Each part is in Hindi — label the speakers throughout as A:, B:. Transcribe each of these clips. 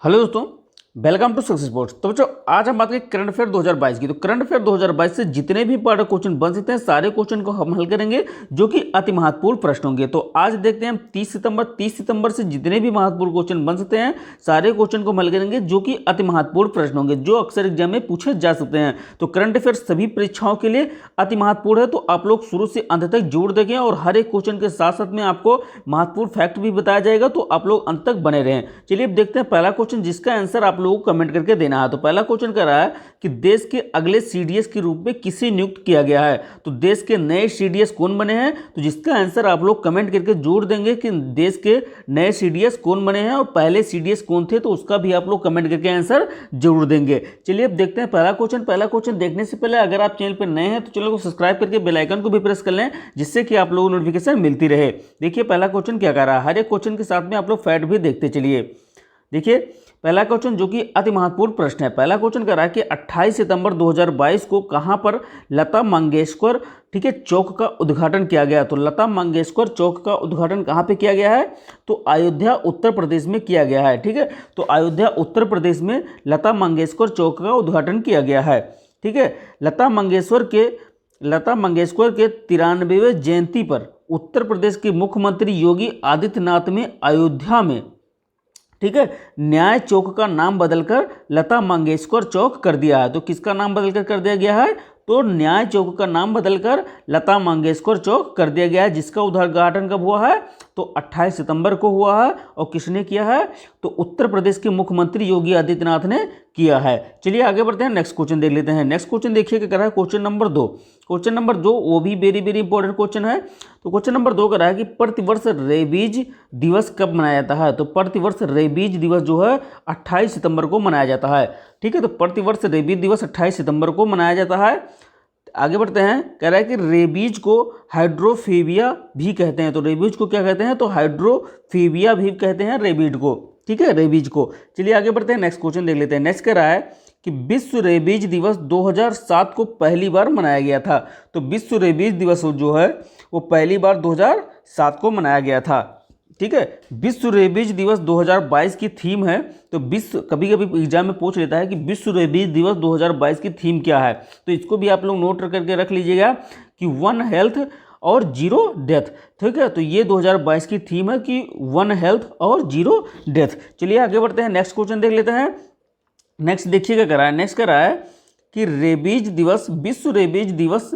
A: हेलो दोस्तों, वेलकम टू सक्सेस स्पोर्ट्स। तो बच्चों आज हम बात करें करंट अफेयर 2022 की। तो करंट अफेयर 2022 से जितने भी पार्ट क्वेश्चन बन सकते हैं सारे क्वेश्चन को हम हल करेंगे जो कि अति महत्वपूर्ण प्रश्न होंगे। तो आज देखते हैं हम 30 सितंबर से जितने भी महत्वपूर्ण क्वेश्चन बन सकते हैं सारे क्वेश्चन को हम हल करेंगे जो कि अति महत्वपूर्ण प्रश्न होंगे जो अक्सर एग्जाम में पूछे जा सकते हैं। तो करंट अफेयर सभी परीक्षाओं के लिए अति महत्वपूर्ण है, तो आप लोग शुरू से अंत तक जरूर देखें और हर एक क्वेश्चन के साथ साथ में आपको महत्वपूर्ण फैक्ट भी बताया जाएगा, तो आप लोग अंत तक बने रहें। चलिए अब देखते हैं पहला क्वेश्चन जिसका आंसर आप लोगों को कमेंट करके देना है। तो पहला क्वेश्चन कह रहा है कि देश के अगले सीडीएस के रूप में किसे नियुक्त किया गया है। तो देश के नए सीडीएस कौन बने हैं, तो जिसका आंसर आप लोग कमेंट करके जोड़ देंगे कि देश के नए सीडीएस कौन बने हैं और पहले सीडीएस कौन थे, तो उसका भी आप लोग कमेंट करके आंसर जरूर देंगे। चलिए अब देखते हैं पहला क्वेश्चन देखने से पहले अगर आप चैनल पर नए हैं तो चैनल को सब्सक्राइब करके बेल आइकन को भी प्रेस कर लें जिससे कि आप लोगों को नोटिफिकेशन मिलती रहे। देखिए पहला क्वेश्चन क्या कह रहा है, हर एक क्वेश्चन के साथ में आप लोग फैक्ट भी देखते चलिए। देखिए पहला क्वेश्चन जो कि अति महत्वपूर्ण प्रश्न है, पहला क्वेश्चन कह रहा है कि 28 सितंबर 2022 को कहां पर लता मंगेशकर चौक का उद्घाटन किया गया। तो लता मंगेशकर चौक का उद्घाटन कहां पे किया गया है, तो अयोध्या उत्तर प्रदेश में किया गया है। ठीक है, तो अयोध्या उत्तर प्रदेश में लता मंगेशकर चौक का उद्घाटन किया गया है। ठीक है, लता मंगेशकर के 93वें जयंती पर उत्तर प्रदेश के मुख्यमंत्री योगी आदित्यनाथ में अयोध्या में न्याय चौक का नाम बदलकर लता मंगेशकर चौक कर दिया है। तो किसका नाम बदलकर कर दिया गया है, तो न्याय चौक का नाम बदलकर लता मंगेशकर चौक कर दिया गया है, जिसका उद्घाटन कब हुआ है, तो 28 सितंबर को हुआ है। और किसने किया है, तो उत्तर प्रदेश के मुख्यमंत्री योगी आदित्यनाथ ने किया है। चलिए आगे बढ़ते हैं, नेक्स्ट क्वेश्चन देख लेते हैं। नेक्स्ट क्वेश्चन देखिए क्या कर रहा है, क्वेश्चन नंबर 2 वो भी वेरी वेरी इंपॉर्टेंट क्वेश्चन है। तो क्वेश्चन नंबर 2 कर रहा है कि प्रतिवर्ष रेबीज दिवस कब मनाया जाता है। तो प्रतिवर्ष रेबीज दिवस जो है 28 सितंबर को मनाया जाता है। ठीक है, तो प्रतिवर्ष रेबीज दिवस 28 सितंबर को मनाया जाता है। आगे बढ़ते हैं, कह रहा है कि रेबीज को हाइड्रोफेबिया भी कहते हैं। तो रेबीज को क्या कहते हैं, तो हाइड्रोफेबिया भी कहते हैं रेबीज को। ठीक है, रेबीज को। चलिए आगे बढ़ते हैं, नेक्स्ट क्वेश्चन देख लेते हैं। नेक्स्ट कह रहा है कि विश्व रेबीज दिवस 2007 को पहली बार मनाया गया था। तो विश्व रेबीज दिवस जो है वो पहली बार 2007 को मनाया गया था। ठीक है, विश्व रेबीज दिवस 2022 की थीम है। तो विश्व कभी कभी एग्जाम में पूछ लेता है कि विश्व रेबीज दिवस 2022 की थीम क्या है, तो इसको भी आप लोग नोट करके रख लीजिएगा कि 1 हेल्थ और 0 डेथ। ठीक है, तो ये 2022 की थीम है कि 1 हेल्थ और 0 डेथ। चलिए आगे बढ़ते हैं, नेक्स्ट क्वेश्चन देख लेते हैं। नेक्स्ट देखिए क्या कर रहा है, नेक्स्ट कर रहा है कि रेबीज दिवस, विश्व रेबीज दिवस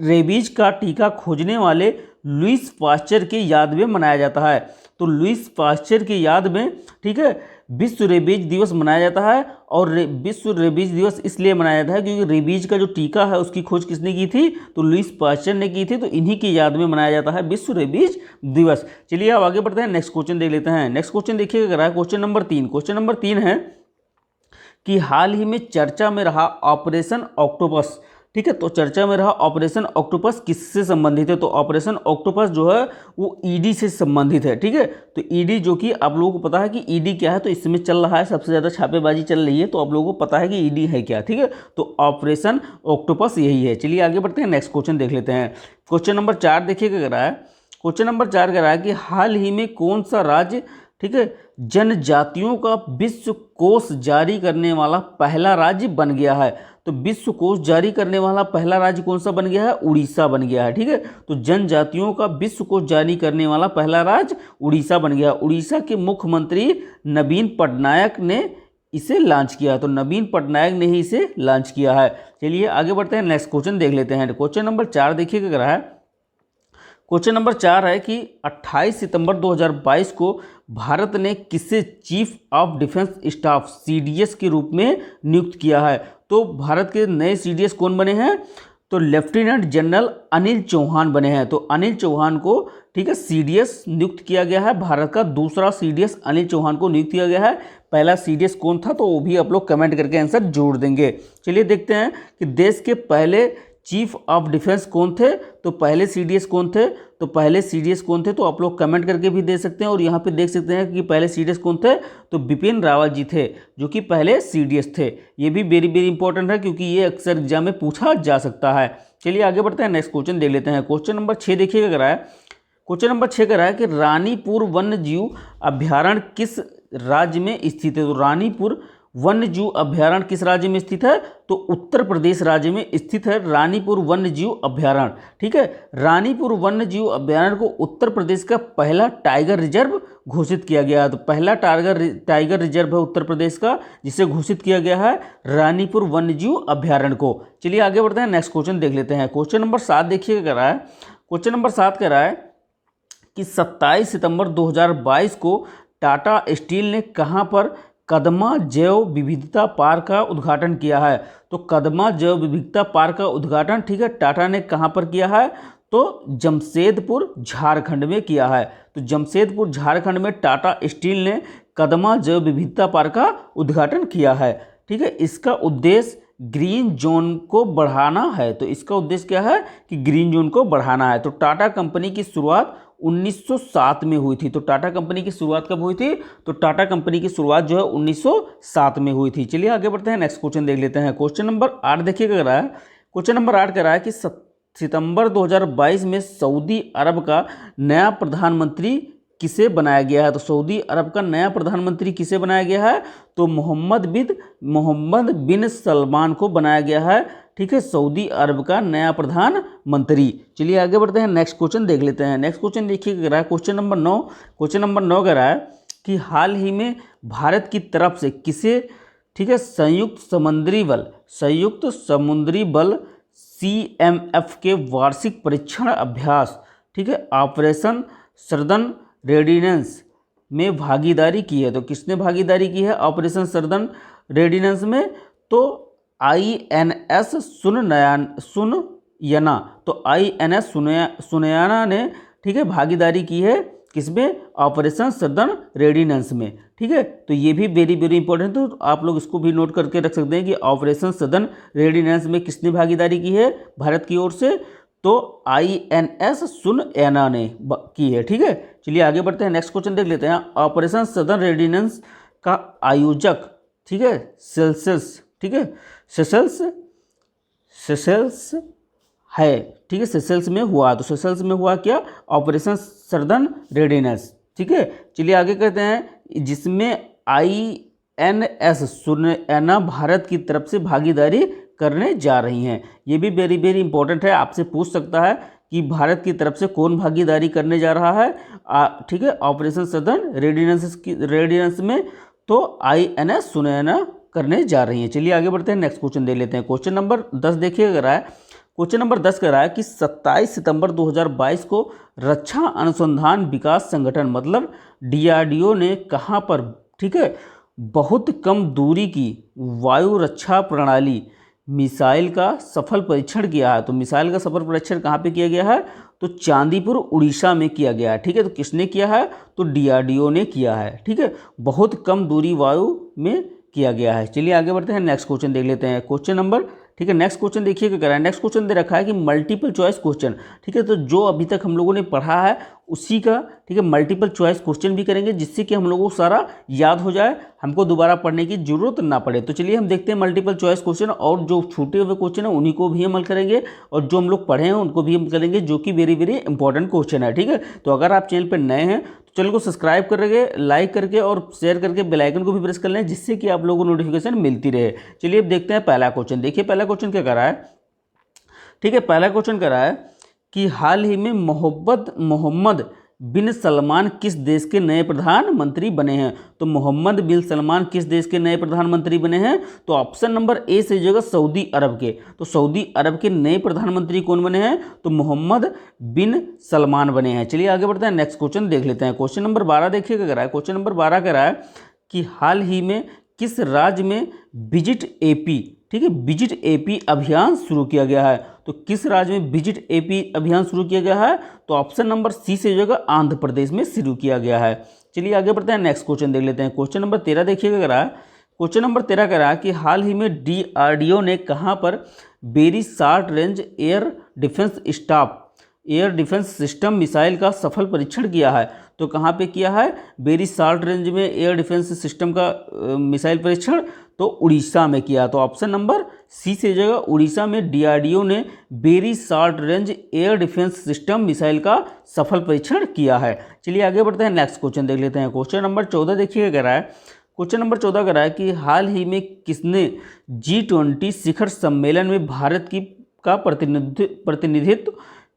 A: रेबीज का टीका खोजने वाले लुईस पास्चर की याद में मनाया जाता है। तो लुईस पास्चर की याद में, ठीक है, विश्व रेबीज दिवस मनाया जाता है। और विश्व रेबीज दिवस इसलिए मनाया जाता है क्योंकि रेबीज का जो टीका है उसकी खोज किसने की थी, तो लुईस पास्चर ने की थी। तो इन्हीं की याद में मनाया जाता है विश्व रेबीज दिवस। चलिए अब आगे बढ़ते हैं, नेक्स्ट क्वेश्चन देख लेते हैं। नेक्स्ट क्वेश्चन देखिएगा क्या रहा है, क्वेश्चन नंबर 3 है कि हाल ही में चर्चा में रहा ऑपरेशन ऑक्टोपस। ठीक है, तो चर्चा में रहा ऑपरेशन ऑक्टोपस किससे संबंधित है, तो ऑपरेशन ऑक्टोपस जो है वो ईडी से संबंधित है। ठीक है, तो ईडी जो कि आप लोगों को पता है कि ईडी क्या है, तो इसमें चल रहा है सबसे ज़्यादा छापेबाजी चल रही है, तो आप लोगों को पता है कि ईडी है क्या। ठीक है, तो ऑपरेशन ऑक्टोपस यही है। चलिए आगे बढ़ते हैं, नेक्स्ट क्वेश्चन देख लेते हैं। क्वेश्चन नंबर 4 देखिए क्या कर रहा है, क्वेश्चन नंबर 4 कह रहा है कि हाल ही में कौन सा राज्य, ठीक है, जनजातियों का विश्व कोष जारी करने वाला पहला राज्य बन गया है। तो विश्व कोष जारी करने वाला पहला राज्य कौन सा बन गया है, उड़ीसा बन गया है। ठीक है, तो जनजातियों का विश्व कोष जारी करने वाला पहला राज्य उड़ीसा बन गया। उड़ीसा के मुख्यमंत्री नवीन पटनायक ने इसे लॉन्च किया। तो नवीन पटनायक ने ही इसे लॉन्च किया है। चलिए आगे बढ़ते हैं, नेक्स्ट क्वेश्चन देख लेते हैं। क्वेश्चन नंबर 4 देखिए क्या कर रहा है, क्वेश्चन नंबर 4 है कि 28 सितंबर 2022 को भारत ने किसे chief of defence staff CDS के रूप में नियुक्त किया है। तो भारत के नए सीडीएस कौन बने हैं, तो लेफ्टिनेंट जनरल अनिल चौहान बने हैं। तो अनिल चौहान को, ठीक है, सीडीएस नियुक्त किया गया है। भारत का दूसरा सीडीएस अनिल चौहान को नियुक्त किया गया है। पहला सीडीएस कौन था, तो वो भी आप लोग कमेंट करके आंसर जोड़ देंगे। चलिए देखते हैं कि देश के पहले चीफ ऑफ डिफेंस कौन थे, तो पहले सीडीएस कौन थे, तो पहले सीडीएस कौन थे, तो आप लोग कमेंट करके भी दे सकते हैं। और यहाँ पे देख सकते हैं कि पहले सीडीएस कौन थे, तो बिपिन रावत जी थे जो कि पहले सीडीएस थे। ये भी वेरी वेरी इंपॉर्टेंट है क्योंकि ये अक्सर एग्जाम में पूछा जा सकता है। चलिए आगे बढ़ते हैं, नेक्स्ट क्वेश्चन देख लेते हैं। क्वेश्चन नंबर 6 देखिएगा क्या है, क्वेश्चन नंबर 6 कह रहा है कि रानीपुर वन्य जीव अभ्यारण्य किस राज्य में स्थित है? तो रानीपुर वन्य जीव अभयारण्य किस राज्य में स्थित है? तो उत्तर प्रदेश राज्य में स्थित है रानीपुर वन्य जीव अभयारण्य। ठीक है, रानीपुर वन्य जीव अभयारण्य को उत्तर प्रदेश का पहला टाइगर रिजर्व घोषित किया गया है। तो पहला टाइगर रिजर्व है उत्तर प्रदेश का, जिसे घोषित किया गया है रानीपुर वन्य जीव अभयारण्य को। चलिए आगे बढ़ते हैं, नेक्स्ट क्वेश्चन देख लेते हैं। क्वेश्चन नंबर 7 देखिए क्या रहा है। क्वेश्चन नंबर 7 कह रहा है कि 27 सितंबर 2022 को टाटा स्टील ने कहां पर कदमा जैव विविधता पार्क का उद्घाटन किया है? तो कदमा जैव विविधता पार्क का उद्घाटन, ठीक है, टाटा ने कहां पर किया है? तो जमशेदपुर झारखंड में किया है। तो जमशेदपुर झारखंड में टाटा स्टील ने कदमा जैव विविधता पार्क का उद्घाटन किया है। ठीक है, इसका उद्देश्य ग्रीन जोन को बढ़ाना है। तो इसका उद्देश्य क्या है कि ग्रीन जोन को बढ़ाना है। तो टाटा कंपनी की शुरुआत 1907 में हुई थी। तो टाटा कंपनी की शुरुआत कब हुई थी? तो टाटा कंपनी की शुरुआत जो है 1907 में हुई थी। चलिए आगे बढ़ते हैं, नेक्स्ट क्वेश्चन देख लेते हैं। क्वेश्चन नंबर 8 देखिए क्या रहा है। क्वेश्चन नंबर 8 कह रहा है कि सितंबर 2022 में सऊदी अरब का नया प्रधानमंत्री किसे बनाया गया है? तो सऊदी अरब का नया प्रधानमंत्री किसे बनाया गया है? तो मोहम्मद बिन सलमान को बनाया गया है। ठीक है, सऊदी अरब का नया प्रधानमंत्री। चलिए आगे बढ़ते हैं, नेक्स्ट क्वेश्चन देख लेते हैं। नेक्स्ट क्वेश्चन देखिए क्या रहा है। Question number 9। क्वेश्चन नंबर 9 कह रहा है कि हाल ही में भारत की तरफ से किसे, ठीक है, संयुक्त समुद्री बल CMF के वार्षिक परीक्षण अभ्यास, ठीक है, ऑपरेशन सर्दन रेडिनेंस में भागीदारी की है? तो किसने भागीदारी की है ऑपरेशन सर्दन रेडिनेंस में? तो INS सुनयना। तो INS सुनयना ने, ठीक है, भागीदारी की है किसमें? ऑपरेशन सर्दन रेडिनेंस में। ठीक है, तो ये भी वेरी वेरी इंपॉर्टेंट है, तो आप लोग इसको भी नोट करके रख सकते हैं कि ऑपरेशन सर्दन रेडिनेंस में किसने भागीदारी की है भारत की ओर से? तो INS सुनयना ने की है। ठीक है, चलिए आगे बढ़ते हैं, नेक्स्ट क्वेश्चन देख लेते हैं। ऑपरेशन सर्दन रेडिनेंस का आयोजक, ठीक है, सेशेल्स, ठीक है, सेशेल्स है। ठीक है, सेशेल्स में हुआ। तो सेशेल्स में हुआ क्या? Operation southern readiness. ठीक है, चलिए आगे करते हैं, जिसमें INS सुनयना भारत की तरफ से भागीदारी करने जा रही हैं। ये भी वेरी वेरी इंपॉर्टेंट है, आपसे पूछ सकता है कि भारत की तरफ से कौन भागीदारी करने जा रहा है, ठीक है, ऑपरेशन सर्दन रेडिनेंस में? तो INS सुनयना करने जा रही हैं। चलिए आगे बढ़ते हैं, नेक्स्ट क्वेश्चन देख लेते हैं। क्वेश्चन नंबर 10 देखिए क्या रहा है। क्वेश्चन नंबर 10 कह रहा है कि 27 सितंबर 2022 को रक्षा अनुसंधान विकास संगठन मतलब DRDO ने कहाँ पर, ठीक है, बहुत कम दूरी की वायु रक्षा प्रणाली मिसाइल का सफल परीक्षण किया है? तो मिसाइल का सफल परीक्षण कहाँ पे किया गया है? तो चांदीपुर उड़ीसा में किया गया है। ठीक है, तो किसने किया है? तो DRDO ने किया है। ठीक है, बहुत कम दूरी वायु में किया गया है। चलिए आगे बढ़ते हैं, नेक्स्ट क्वेश्चन देख लेते हैं। क्वेश्चन नंबर, ठीक है, नेक्स्ट क्वेश्चन देखिए क्या कर रहा है। नेक्स्ट क्वेश्चन दे रखा है कि मल्टीपल चॉइस क्वेश्चन। ठीक है, तो जो अभी तक हम लोगों ने पढ़ा है उसी का, ठीक है, मल्टीपल चॉइस क्वेश्चन भी करेंगे, जिससे कि हम लोगों को सारा याद हो जाए, हमको दोबारा पढ़ने की जरूरत ना पड़े। तो चलिए हम देखते हैं मल्टीपल चॉइस क्वेश्चन, और जो छूटे हुए क्वेश्चन है उन्हीं को भी हम हल करेंगे, और जो हम लोग पढ़े हैं उनको भी हम करेंगे, जो कि वेरी वेरी इंपॉर्टेंट क्वेश्चन है। ठीक है, तो अगर आप चैनल पर नए हैं तो चैनल को सब्सक्राइब करके, लाइक करके और शेयर करके बेल आइकन को भी प्रेस कर लें, जिससे कि आप लोगों को नोटिफिकेशन मिलती रहे। चलिए अब देखते हैं पहला क्वेश्चन। देखिए पहला क्वेश्चन क्या कर रहा है। ठीक है, पहला क्वेश्चन कर रहा है कि हाल ही में मोहम्मद बिन सलमान किस देश के नए प्रधानमंत्री बने हैं? तो मोहम्मद बिन सलमान किस देश के नए प्रधानमंत्री बने हैं? तो ऑप्शन नंबर ए से जगह सऊदी अरब के। तो सऊदी अरब के नए प्रधानमंत्री कौन बने हैं? तो मोहम्मद बिन सलमान बने हैं। चलिए आगे बढ़ते हैं, नेक्स्ट क्वेश्चन देख लेते हैं। क्वेश्चन नंबर 12 देखिए क्या कर रहा है। क्वेश्चन नंबर 12 कह रहा है कि हाल ही में किस राज्य में विजिट AP, ठीक है, विजिट AP अभियान शुरू किया गया है? तो किस राज्य में विजिट AP अभियान शुरू किया गया है? तो ऑप्शन नंबर सी से जगह आंध्र प्रदेश में शुरू किया गया है। चलिए आगे बढ़ते हैं, नेक्स्ट क्वेश्चन देख लेते हैं। क्वेश्चन नंबर 13 देखिएगा क्या रहा है। क्वेश्चन नंबर 13 कह रहा है कि हाल ही में DRDO ने कहाँ पर very short range air defence system missile का सफल परीक्षण किया है? तो कहाँ पे किया है? वेरी शॉर्ट रेंज में एयर डिफेंस सिस्टम का मिसाइल परीक्षण तो उड़ीसा में किया। तो ऑप्शन नंबर सी से जगह उड़ीसा में डीआरडीओ ने very short range air defence system missile का सफल परीक्षण किया है। चलिए आगे बढ़ते हैं, नेक्स्ट क्वेश्चन देख लेते हैं। क्वेश्चन नंबर 14 देखिए कह रहा है, क्वेश्चन नंबर 14 कह रहा है कि हाल ही में किसने G20 शिखर सम्मेलन में भारत का प्रतिनिधित्व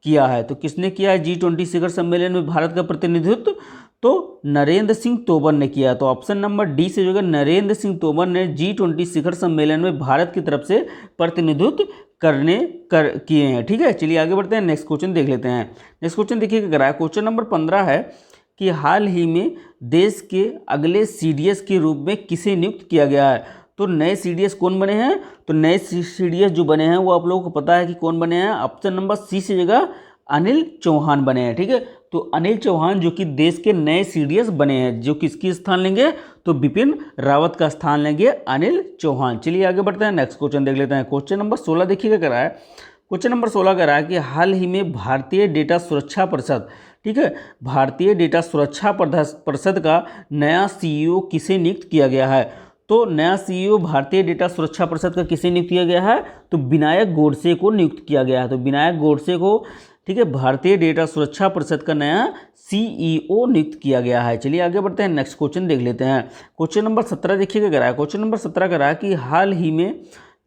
A: किया है। तो किसने किया है G20 शिखर सम्मेलन में भारत का प्रतिनिधित्व? तो नरेंद्र सिंह तोमर ने किया। तो ऑप्शन नंबर डी से जो है नरेंद्र सिंह तोमर ने G20 शिखर सम्मेलन में भारत की तरफ से प्रतिनिधित्व किए हैं। ठीक है, चलिए आगे बढ़ते हैं, नेक्स्ट क्वेश्चन देख लेते हैं। नेक्स्ट क्वेश्चन देखिए क्या करा है, क्वेश्चन नंबर 15 है कि हाल ही में देश के अगले CDS के रूप में किसे नियुक्त किया गया है। तो नए CDS कौन बने हैं? तो नए CDS जो बने हैं वो आप लोगों को पता है कि कौन बने हैं। ऑप्शन नंबर सी से जगह अनिल चौहान बने हैं। ठीक है, तो अनिल चौहान जो कि देश के नए CDS बने हैं, जो किसकी स्थान लेंगे? तो बिपिन रावत का स्थान लेंगे अनिल चौहान। चलिए आगे बढ़ते हैं, नेक्स्ट क्वेश्चन देख लेते हैं। क्वेश्चन नंबर 16 देखिएगा कह रहा है, क्वेश्चन नंबर 16 कह रहा है कि हाल ही में भारतीय डेटा सुरक्षा परिषद, ठीक है, भारतीय डेटा सुरक्षा परिषद का नया CEO किसे नियुक्त किया गया है। तो नया CEO भारतीय डेटा सुरक्षा परिषद का किसे नियुक्त किया गया है? तो विनायक गोडसे को नियुक्त किया गया है। तो विनायक गोडसे को, ठीक है, भारतीय डेटा सुरक्षा परिषद का नया CEO नियुक्त किया गया है। चलिए आगे बढ़ते हैं, नेक्स्ट क्वेश्चन देख लेते हैं। क्वेश्चन नंबर 17 देखिएगा कह रहा है, क्वेश्चन नंबर 17 कह रहा है कि हाल ही में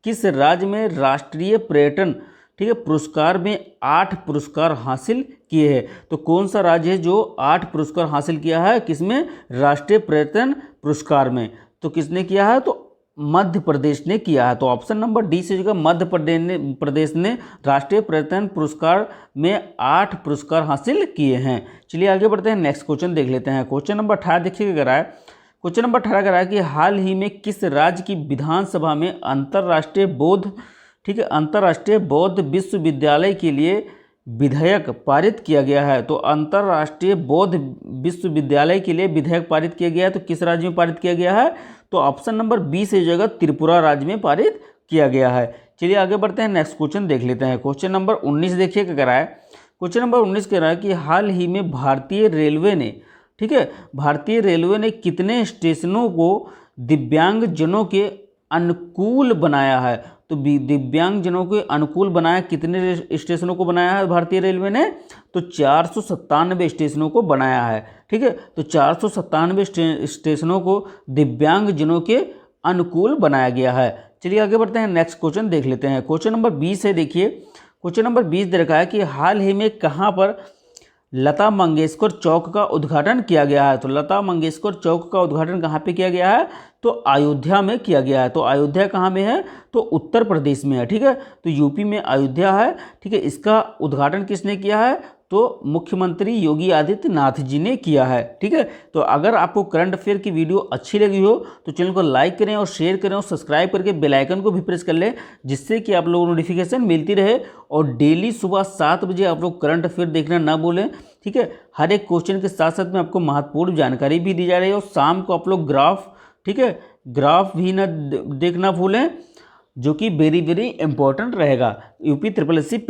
A: किस राज्य में राष्ट्रीय पर्यटन, ठीक है, पुरस्कार में 8 पुरस्कार हासिल किए हैं। तो कौन सा राज्य है जो 8 पुरस्कार हासिल किया है? किसमें? राष्ट्रीय पर्यटन पुरस्कार में। तो किसने किया है? तो मध्य प्रदेश ने किया है। तो ऑप्शन नंबर डी से जगह मध्य प्रदेश ने राष्ट्रीय पर्यटन पुरस्कार में 8 पुरस्कार हासिल किए हैं। चलिए आगे बढ़ते हैं, नेक्स्ट क्वेश्चन देख लेते हैं। क्वेश्चन नंबर 18 देखिए कह रहा है, क्वेश्चन नंबर 18 कह रहा है कि हाल ही में किस राज्य की विधानसभा में अंतर्राष्ट्रीय बौद्ध, ठीक है, अंतर्राष्ट्रीय बौद्ध विश्वविद्यालय के लिए विधेयक पारित किया गया है। तो अंतर्राष्ट्रीय बौद्ध विश्वविद्यालय के लिए विधेयक पारित किया गया है। तो किस राज्य में पारित किया गया है? तो ऑप्शन नंबर बी से जगह त्रिपुरा राज्य में पारित किया गया है। चलिए आगे बढ़ते हैं, नेक्स्ट क्वेश्चन देख लेते हैं। क्वेश्चन नंबर 19 देखिए क्या कह रहा है, क्वेश्चन नंबर 19 कह रहा है कि हाल ही में भारतीय रेलवे ने, ठीक है, भारतीय रेलवे ने कितने स्टेशनों को दिव्यांगजनों के अनुकूल बनाया है। तो दिव्यांगजनों के अनुकूल बनाया, कितने स्टेशनों को बनाया है भारतीय रेलवे ने? तो 497 स्टेशनों को बनाया है। ठीक है, तो 497 स्टेशनों को दिव्यांगजनों के अनुकूल बनाया गया है। चलिए आगे बढ़ते हैं, नेक्स्ट क्वेश्चन देख लेते हैं। क्वेश्चन नंबर 20 है, देखिए क्वेश्चन नंबर 20 दे रखा है कि हाल ही में कहाँ पर लता मंगेशकर चौक का उद्घाटन किया गया है। तो लता मंगेशकर चौक का उद्घाटन कहाँ पे किया गया है? तो अयोध्या में किया गया है। तो अयोध्या कहाँ में है? तो उत्तर प्रदेश में है। ठीक है, तो यूपी में अयोध्या है। ठीक है, इसका उद्घाटन किसने किया है? तो मुख्यमंत्री योगी आदित्यनाथ जी ने किया है। ठीक है, तो अगर आपको करंट अफेयर की वीडियो अच्छी लगी हो तो चैनल को लाइक करें और शेयर करें और सब्सक्राइब करके बेल आइकन को भी प्रेस कर लें, जिससे कि आप लोगों को नोटिफिकेशन मिलती रहे। और डेली सुबह 7 बजे आप लोग करंट अफेयर देखना ना भूलें। ठीक है, हर एक क्वेश्चन के साथ साथ में आपको महत्वपूर्ण जानकारी भी दी जा रही है। और शाम को आप लोग ग्राफ, ठीक है, ग्राफ भी ना देखना भूलें, जो कि वेरी इंपॉर्टेंट रहेगा। UPSSC